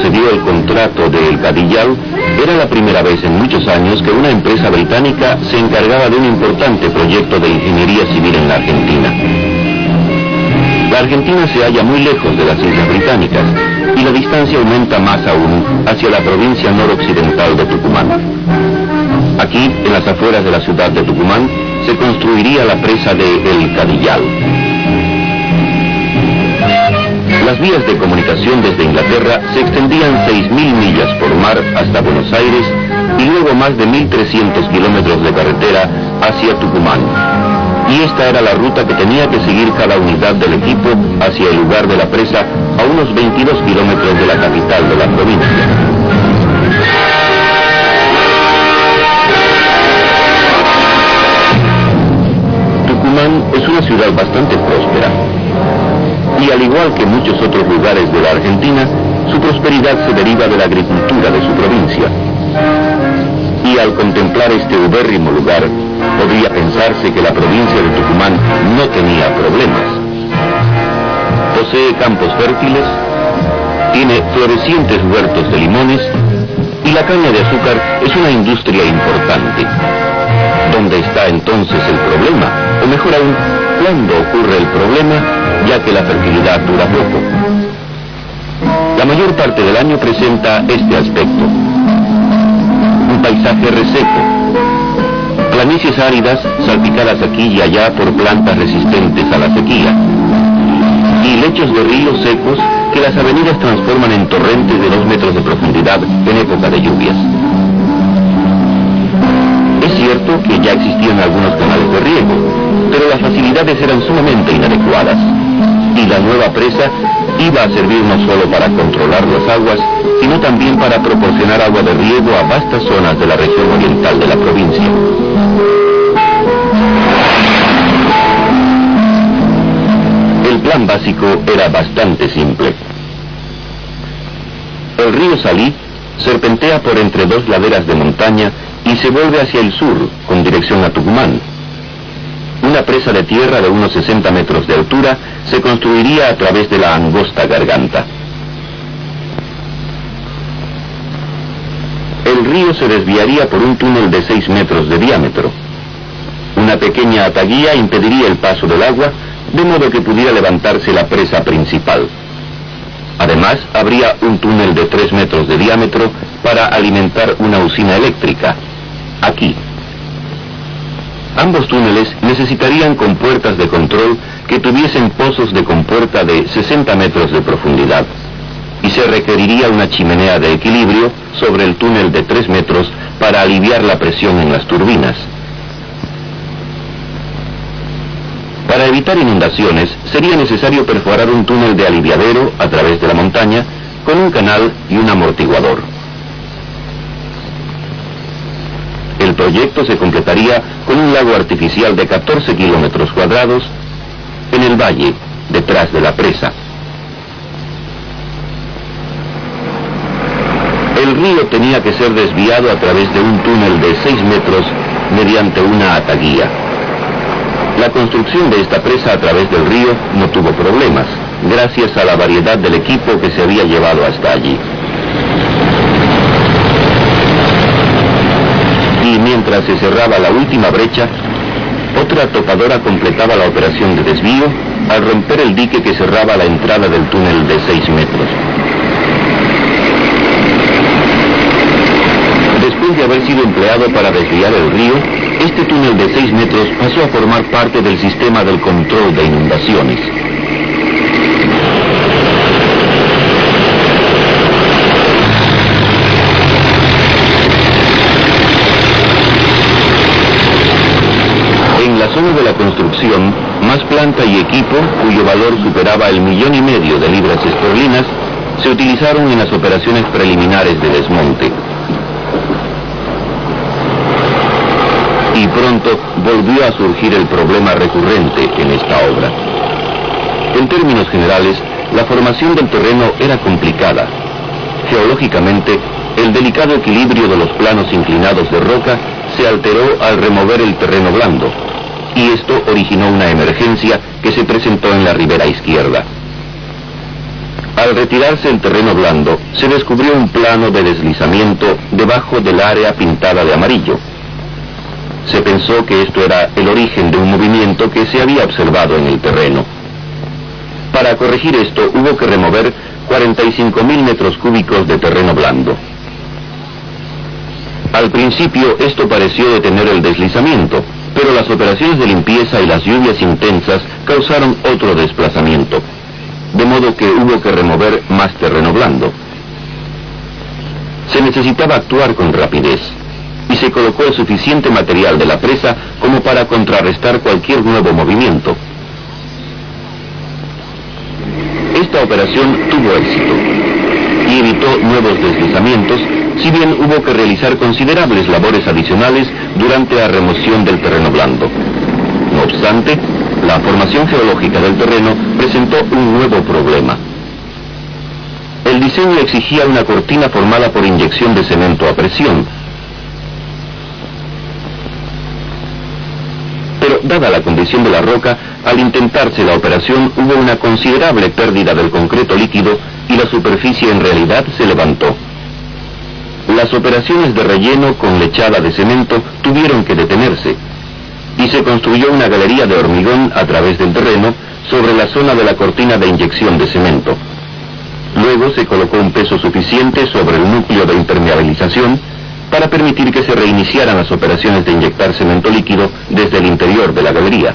se dio el contrato de El Cadillal, era la primera vez en muchos años que una empresa británica se encargaba de un importante proyecto de ingeniería civil en la Argentina. La Argentina se halla muy lejos de las Islas Británicas y la distancia aumenta más aún hacia la provincia noroccidental de Tucumán. Aquí, en las afueras de la ciudad de Tucumán, se construiría la presa de El Cadillal. Las vías de comunicación desde Inglaterra se extendían 6.000 millas por mar hasta Buenos Aires y luego más de 1.300 kilómetros de carretera hacia Tucumán. Y esta era la ruta que tenía que seguir cada unidad del equipo hacia el lugar de la presa, a unos 22 kilómetros de la capital de la provincia. Tucumán es una ciudad bastante próspera. Y al igual que muchos otros lugares de la Argentina, su prosperidad se deriva de la agricultura de su provincia. Y al contemplar este ubérrimo lugar, podría pensarse que la provincia de Tucumán no tenía problemas. Posee campos fértiles, tiene florecientes huertos de limones, y la caña de azúcar es una industria importante. ¿Dónde está entonces el problema? O mejor aún, ¿cuándo ocurre el problema? Ya que la fertilidad dura poco. La mayor parte del año presenta este aspecto: un paisaje reseco, planicies áridas salpicadas aquí y allá por plantas resistentes a la sequía, y lechos de ríos secos que las avenidas transforman en torrentes de 2 metros de profundidad en época de lluvias. Es cierto que ya existían algunos canales de riego, pero las facilidades eran sumamente inadecuadas, y la nueva presa iba a servir no solo para controlar las aguas, sino también para proporcionar agua de riego a vastas zonas de la región oriental de la provincia. El plan básico era bastante simple. El río Salí serpentea por entre 2 laderas de montaña y se vuelve hacia el sur, con dirección a Tucumán. Una presa de tierra de unos 60 metros de altura se construiría a través de la angosta garganta. El río se desviaría por un túnel de 6 metros de diámetro. Una pequeña ataguía impediría el paso del agua, de modo que pudiera levantarse la presa principal. Además, habría un túnel de 3 metros de diámetro para alimentar una usina eléctrica, aquí. Ambos túneles necesitarían compuertas de control que tuviesen pozos de compuerta de 60 metros de profundidad, y se requeriría una chimenea de equilibrio sobre el túnel de 3 metros para aliviar la presión en las turbinas. Para evitar inundaciones, sería necesario perforar un túnel de aliviadero a través de la montaña, con un canal y un amortiguador. El proyecto se completaría con un lago artificial de 14 kilómetros cuadrados en el valle, detrás de la presa. El río tenía que ser desviado a través de un túnel de 6 metros mediante una ataguía. La construcción de esta presa a través del río no tuvo problemas, gracias a la variedad del equipo que se había llevado hasta allí. Y mientras se cerraba la última brecha, otra topadora completaba la operación de desvío al romper el dique que cerraba la entrada del túnel de 6 metros. Después de haber sido empleado para desviar el río, este túnel de 6 metros pasó a formar parte del sistema del control de inundaciones. En la zona de la construcción, más planta y equipo, cuyo valor superaba el 1,5 millones de libras esterlinas, se utilizaron en las operaciones preliminares de desmonte. Y pronto volvió a surgir el problema recurrente en esta obra. En términos generales, la formación del terreno era complicada. Geológicamente, el delicado equilibrio de los planos inclinados de roca se alteró al remover el terreno blando, y esto originó una emergencia que se presentó en la ribera izquierda. Al retirarse el terreno blando, se descubrió un plano de deslizamiento debajo del área pintada de amarillo. Se pensó que esto era el origen de un movimiento que se había observado en el terreno. Para corregir esto, hubo que remover 45.000 metros cúbicos de terreno blando. Al principio, esto pareció detener el deslizamiento, pero las operaciones de limpieza y las lluvias intensas causaron otro desplazamiento, de modo que hubo que remover más terreno blando. Se necesitaba actuar con rapidez, y se colocó el suficiente material de la presa como para contrarrestar cualquier nuevo movimiento. Esta operación tuvo éxito y evitó nuevos deslizamientos, si bien hubo que realizar considerables labores adicionales durante la remoción del terreno blando. No obstante, la formación geológica del terreno presentó un nuevo problema. El diseño exigía una cortina formada por inyección de cemento a presión. Pero, dada la condición de la roca, al intentarse la operación hubo una considerable pérdida del concreto líquido y la superficie en realidad se levantó. Las operaciones de relleno con lechada de cemento tuvieron que detenerse, y se construyó una galería de hormigón a través del terreno sobre la zona de la cortina de inyección de cemento. Luego se colocó un peso suficiente sobre el núcleo de impermeabilización para permitir que se reiniciaran las operaciones de inyectar cemento líquido desde el interior de la galería.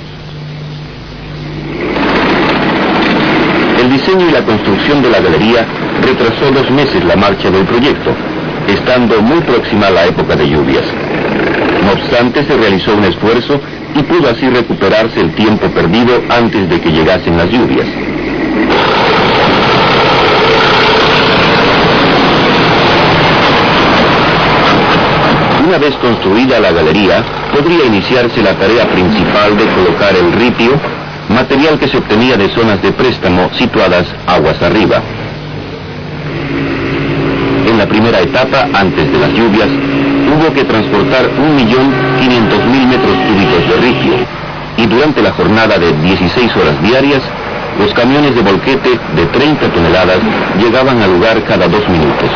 El diseño y la construcción de la galería retrasó 2 meses la marcha del proyecto, estando muy próxima a la época de lluvias. No obstante, se realizó un esfuerzo y pudo así recuperarse el tiempo perdido antes de que llegasen las lluvias. Una vez construida la galería, podría iniciarse la tarea principal de colocar el ripio, material que se obtenía de zonas de préstamo situadas aguas arriba. En la primera etapa, antes de las lluvias, hubo que transportar 1.500.000 metros cúbicos de ripio, y durante la jornada de 16 horas diarias, los camiones de volquete de 30 toneladas llegaban al lugar cada 2 minutos.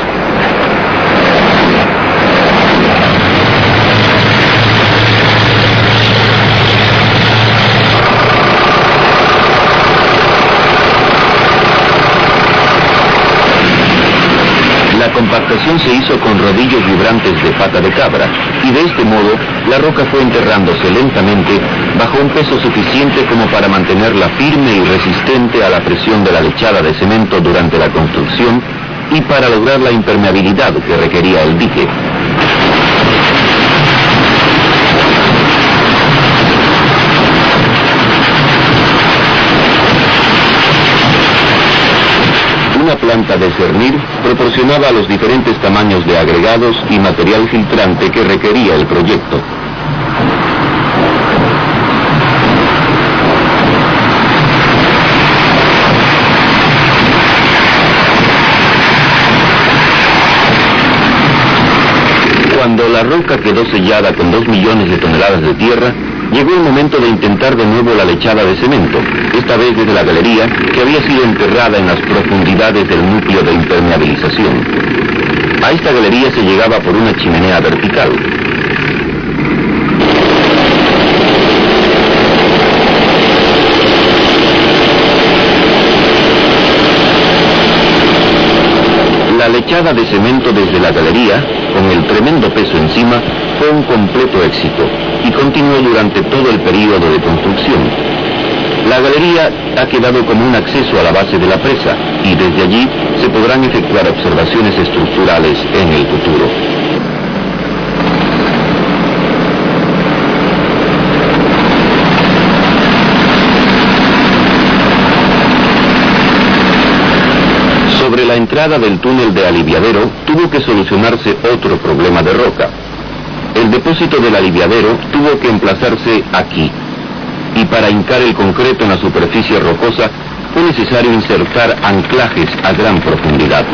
La compactación se hizo con rodillos vibrantes de pata de cabra, y de este modo la roca fue enterrándose lentamente bajo un peso suficiente como para mantenerla firme y resistente a la presión de la lechada de cemento durante la construcción y para lograr la impermeabilidad que requería el dique. Una planta de cernir proporcionaba los diferentes tamaños de agregados y material filtrante que requería el proyecto. Cuando la roca quedó sellada con 2 millones de toneladas de tierra, llegó el momento de intentar de nuevo la lechada de cemento, esta vez desde la galería que había sido enterrada en las profundidades del núcleo de impermeabilización. A esta galería se llegaba por una chimenea vertical. La lechada de cemento desde la galería, con el tremendo peso encima, fue un completo éxito y continuó durante todo el período de construcción. La galería ha quedado como un acceso a la base de la presa y desde allí se podrán efectuar observaciones estructurales en el futuro. Sobre la entrada del túnel de aliviadero tuvo que solucionarse otro problema de roca. El depósito del aliviadero tuvo que emplazarse aquí, y para hincar el concreto en la superficie rocosa fue necesario insertar anclajes a gran profundidad.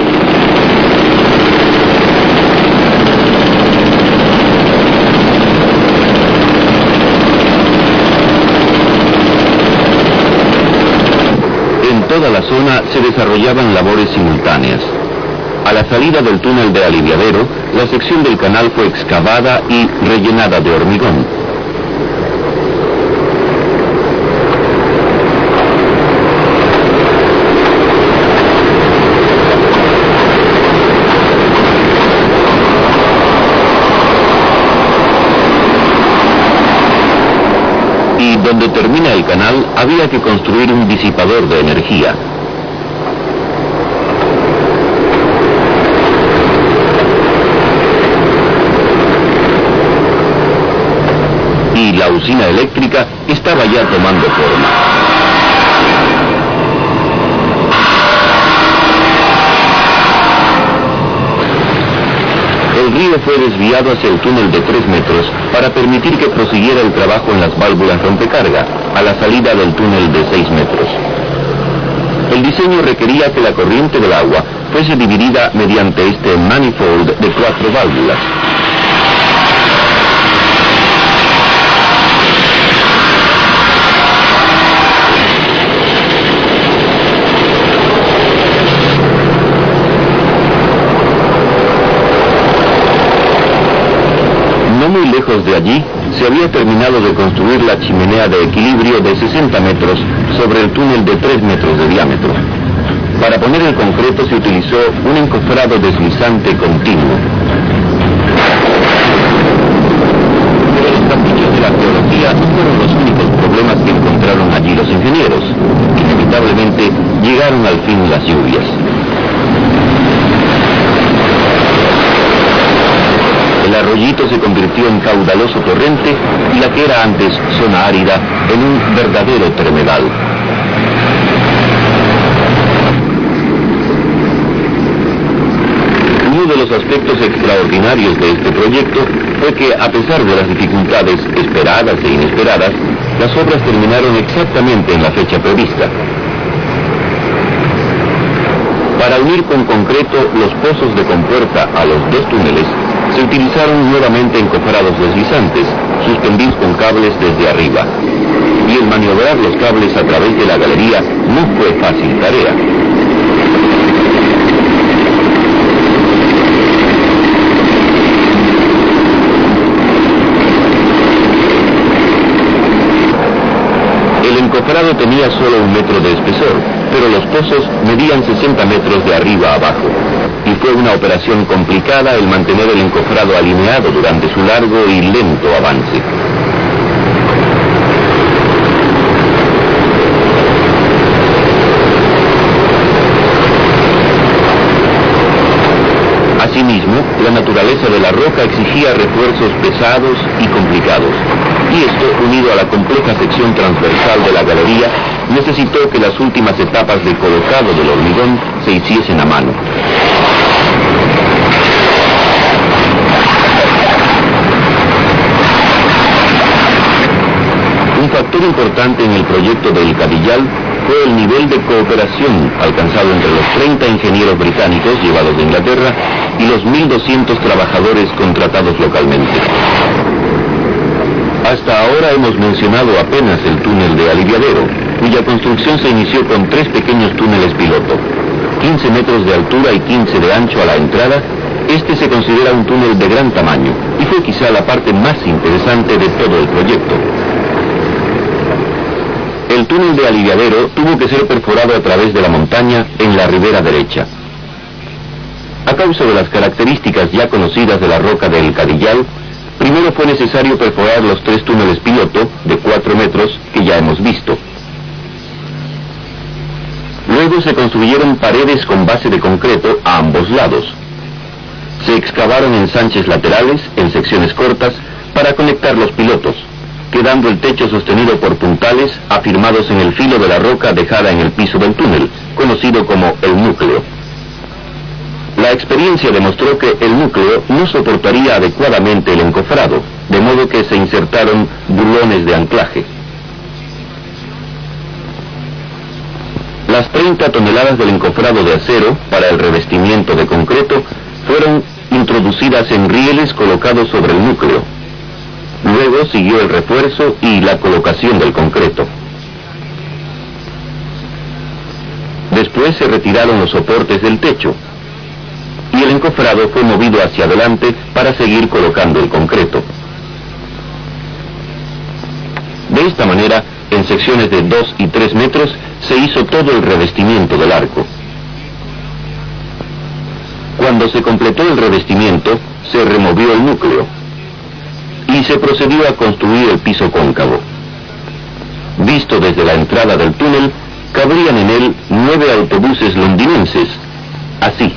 En toda la zona se desarrollaban labores simultáneas. A la salida del túnel de aliviadero, la sección del canal fue excavada y rellenada de hormigón. Y donde termina el canal, había que construir un disipador de energía. Y la usina eléctrica estaba ya tomando forma. El río fue desviado hacia el túnel de 3 metros para permitir que prosiguiera el trabajo en las válvulas rompecarga, a la salida del túnel de 6 metros. El diseño requería que la corriente del agua fuese dividida mediante este manifold de 4 válvulas. No muy lejos de allí, se había terminado de construir la chimenea de equilibrio de 60 metros sobre el túnel de 3 metros de diámetro. Para poner el concreto se utilizó un encofrado deslizante continuo. Pero los caprichos de la geología no fueron los únicos problemas que encontraron allí los ingenieros. Inevitablemente llegaron al fin las lluvias. El arroyito se convirtió en caudaloso torrente y la que era antes zona árida en un verdadero tremedal. Uno de los aspectos extraordinarios de este proyecto fue que, a pesar de las dificultades esperadas e inesperadas, las obras terminaron exactamente en la fecha prevista. Para unir con concreto los pozos de compuerta a los 2 túneles, se utilizaron nuevamente encofrados deslizantes, suspendidos con cables desde arriba. Y el maniobrar los cables a través de la galería no fue fácil tarea. El encofrado tenía solo 1 metro de espesor, pero los pozos medían 60 metros de arriba a abajo. Y fue una operación complicada el mantener el encofrado alineado durante su largo y lento avance. Asimismo, la naturaleza de la roca exigía refuerzos pesados y complicados. Y esto, unido a la compleja sección transversal de la galería, necesitó que las últimas etapas de colocado del hormigón se hiciesen a mano. Un factor importante en el proyecto del Cadillal fue el nivel de cooperación alcanzado entre los 30 ingenieros británicos llevados de Inglaterra y los 1.200 trabajadores contratados localmente. Hasta ahora hemos mencionado apenas el túnel de aliviadero, cuya construcción se inició con 3 pequeños túneles piloto, 15 metros de altura y 15 de ancho a la entrada. Este se considera un túnel de gran tamaño y fue quizá la parte más interesante de todo el proyecto. El túnel de aliviadero tuvo que ser perforado a través de la montaña en la ribera derecha. A causa de las características ya conocidas de la roca del Cadillal, primero fue necesario perforar los 3 túneles piloto de 4 metros que ya hemos visto. Luego se construyeron paredes con base de concreto a ambos lados. Se excavaron ensanches laterales en secciones cortas para conectar los pilotos, quedando el techo sostenido por puntales afirmados en el filo de la roca dejada en el piso del túnel, conocido como el núcleo. La experiencia demostró que el núcleo no soportaría adecuadamente el encofrado, de modo que se insertaron bulones de anclaje. Las 30 toneladas del encofrado de acero para el revestimiento de concreto fueron introducidas en rieles colocados sobre el núcleo. Luego siguió el refuerzo y la colocación del concreto. Después se retiraron los soportes del techo y el encofrado fue movido hacia adelante para seguir colocando el concreto. De esta manera, en secciones de 2 y 3 metros, se hizo todo el revestimiento del arco. Cuando se completó el revestimiento, se removió el núcleo y se procedió a construir el piso cóncavo. Visto desde la entrada del túnel, cabrían en él 9 autobuses londinenses, así.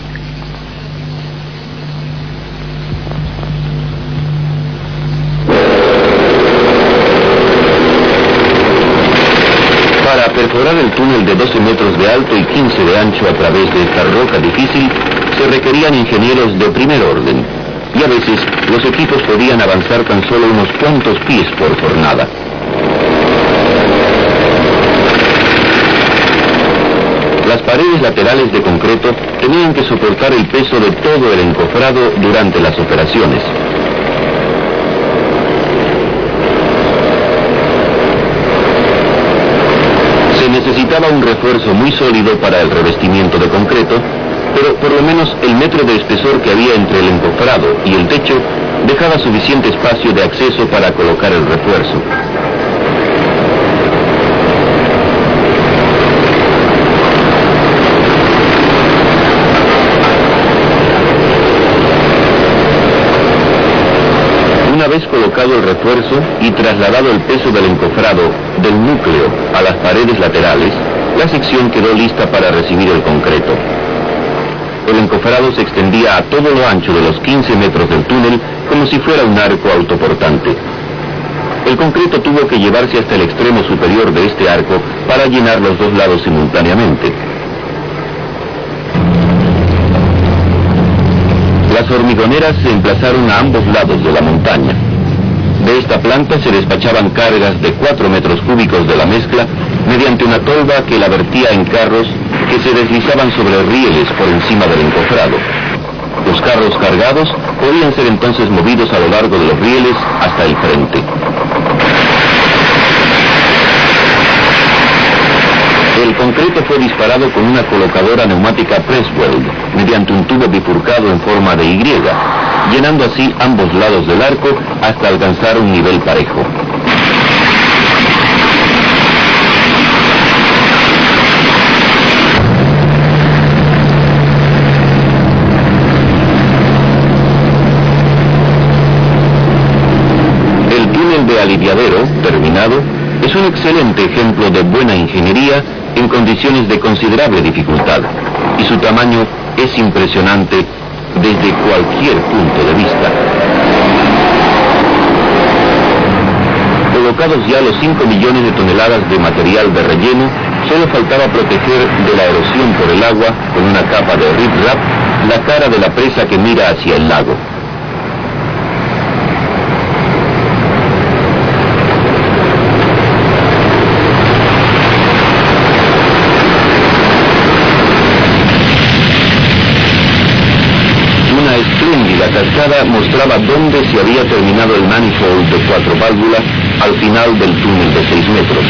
Para perforar el túnel de 12 metros de alto y 15 de ancho a través de esta roca difícil, se requerían ingenieros de primer orden, y a veces los equipos podían avanzar tan solo unos cuantos pies por jornada. Las paredes laterales de concreto tenían que soportar el peso de todo el encofrado durante las operaciones. Se necesitaba un refuerzo muy sólido para el revestimiento de concreto, pero por lo menos el metro de espesor que había entre el encofrado y el techo dejaba suficiente espacio de acceso para colocar el refuerzo. Una vez colocado el refuerzo y trasladado el peso del encofrado del núcleo a las paredes laterales, la sección quedó lista para recibir el concreto. El encofrado se extendía a todo lo ancho de los 15 metros del túnel como si fuera un arco autoportante. El concreto tuvo que llevarse hasta el extremo superior de este arco para llenar los dos lados simultáneamente. Las hormigoneras se emplazaron a ambos lados de la montaña. De esta planta se despachaban cargas de 4 metros cúbicos de la mezcla mediante una tolva que la vertía en carros que se deslizaban sobre rieles por encima del encofrado. Los carros cargados podían ser entonces movidos a lo largo de los rieles hasta el frente. El concreto fue disparado con una colocadora neumática Pressweld mediante un tubo bifurcado en forma de Y, llenando así ambos lados del arco hasta alcanzar un nivel parejo. El túnel de aliviadero, terminado, es un excelente ejemplo de buena ingeniería en condiciones de considerable dificultad, y su tamaño es impresionante desde cualquier punto de vista. Colocados ya los 5 millones de toneladas de material de relleno, solo faltaba proteger de la erosión por el agua, con una capa de riprap, la cara de la presa que mira hacia el lago. La cascada mostraba dónde se había terminado el manifold de 4 válvulas al final del túnel de 6 metros.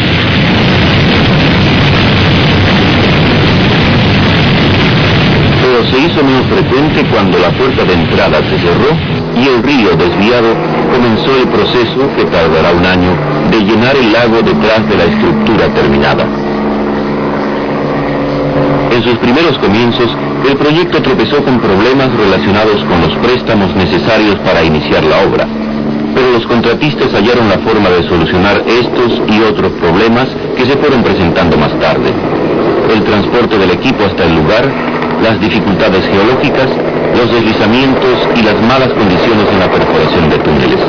Pero se hizo menos frecuente cuando la puerta de entrada se cerró y el río desviado comenzó el proceso, que tardará un año, de llenar el lago detrás de la estructura terminada. En sus primeros comienzos, el proyecto tropezó con problemas relacionados con los préstamos necesarios para iniciar la obra, pero los contratistas hallaron la forma de solucionar estos y otros problemas que se fueron presentando más tarde. El transporte del equipo hasta el lugar, las dificultades geológicas, los deslizamientos y las malas condiciones en la perforación de túneles.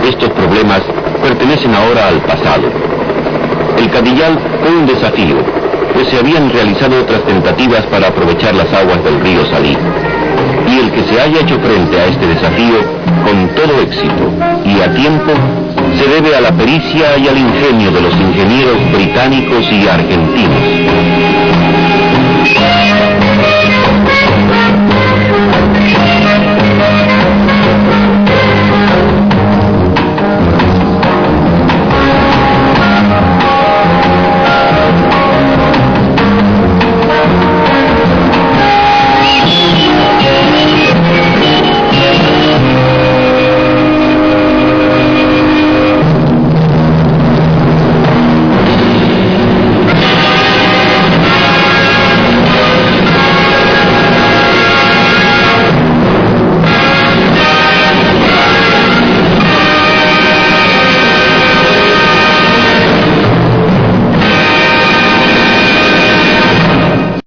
Estos problemas pertenecen ahora al pasado. El Cadillal fue un desafío, pues se habían realizado otras tentativas para aprovechar las aguas del río Salí. Y el que se haya hecho frente a este desafío con todo éxito y a tiempo, se debe a la pericia y al ingenio de los ingenieros británicos y argentinos.